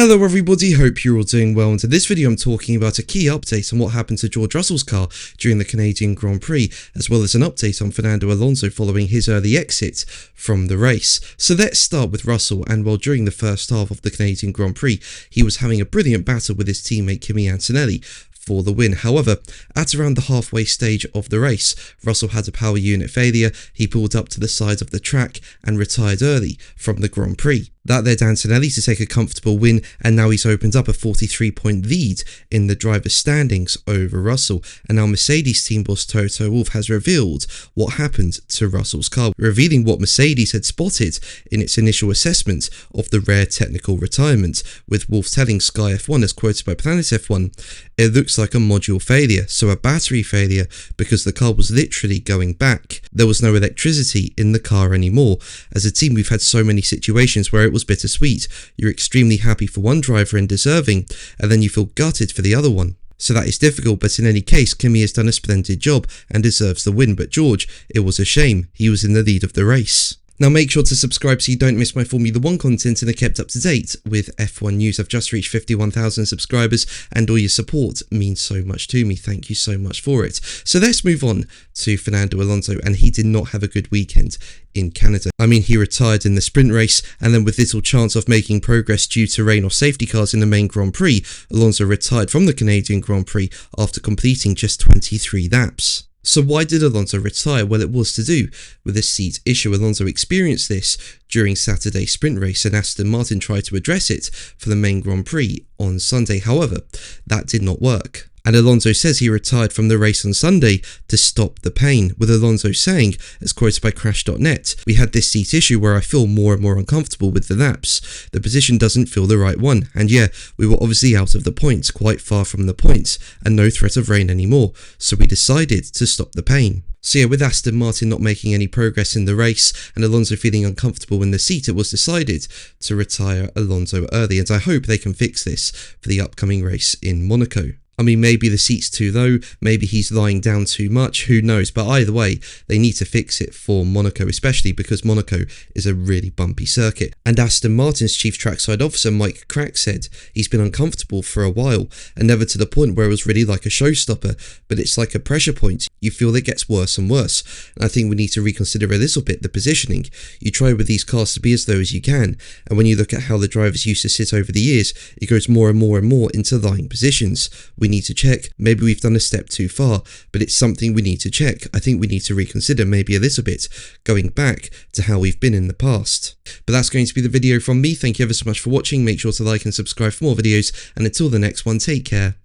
Hello everybody, hope you're all doing well, and in this video I'm talking about a key update on what happened to George Russell's car during the Canadian Grand Prix, as well as an update on Fernando Alonso following his early exit from the race. So let's start with Russell, and while during the first half of the Canadian Grand Prix he was having a brilliant battle with his teammate Kimi Antonelli for the win. However, at around the halfway stage of the race, Russell had a power unit failure, he pulled up to the side of the track and retired early from the Grand Prix. That led Antonelli to take a comfortable win, and now he's opened up a 43-point lead in the driver's standings over Russell. And now Mercedes team boss Toto Wolff has revealed what happened to Russell's car, revealing what Mercedes had spotted in its initial assessment of the rare technical retirement, with Wolff telling Sky F1, as quoted by Planet F1, "It looks like a module failure, so a battery failure, because the car was literally going back. There was no electricity in the car anymore. As a team, we've had so many situations where it was bittersweet. You're extremely happy for one driver and deserving, and then you feel gutted for the other one. So that is difficult, but in any case, Kimi has done a splendid job and deserves the win, but George, it was a shame. He was in the lead of the race." Now make sure to subscribe so you don't miss my Formula 1 content and are kept up to date with F1 news. I've just reached 51,000 subscribers and all your support means so much to me. Thank you so much for it. So let's move on to Fernando Alonso, and he did not have a good weekend in Canada. I mean, he retired in the sprint race, and then with little chance of making progress due to rain or safety cars in the main Grand Prix, Alonso retired from the Canadian Grand Prix after completing just 23 laps. So why did Alonso retire? Well, it was to do with a seat issue. Alonso experienced this during Saturday's sprint race, and Aston Martin tried to address it for the main Grand Prix on Sunday. However, that did not work. And Alonso says he retired from the race on Sunday to stop the pain, with Alonso saying, as quoted by Crash.net, "We had this seat issue where I feel more and more uncomfortable with the laps. The position doesn't feel the right one. And yeah, we were obviously out of the points, quite far from the points, and no threat of rain anymore. So we decided to stop the pain." So yeah, with Aston Martin not making any progress in the race and Alonso feeling uncomfortable in the seat, it was decided to retire Alonso early, and I hope they can fix this for the upcoming race in Monaco. I mean, maybe the seat's too low, maybe he's lying down too much, who knows, but either way, they need to fix it for Monaco, especially because Monaco is a really bumpy circuit. And Aston Martin's chief trackside officer, Mike Crack, said he's been uncomfortable for a while, and never to the point where it was really like a showstopper, but it's like a pressure point. You feel it gets worse and worse, and I think we need to reconsider a little bit the positioning. You try with these cars to be as low as you can, and when you look at how the drivers used to sit over the years, it goes more and more and more into lying positions. We need to check. Maybe we've done a step too far, but it's something we need to check. I think we need to reconsider maybe a little bit, going back to how we've been in the past. But that's going to be the video from me. Thank you ever so much for watching. Make sure to like and subscribe for more videos, and until the next one, take care.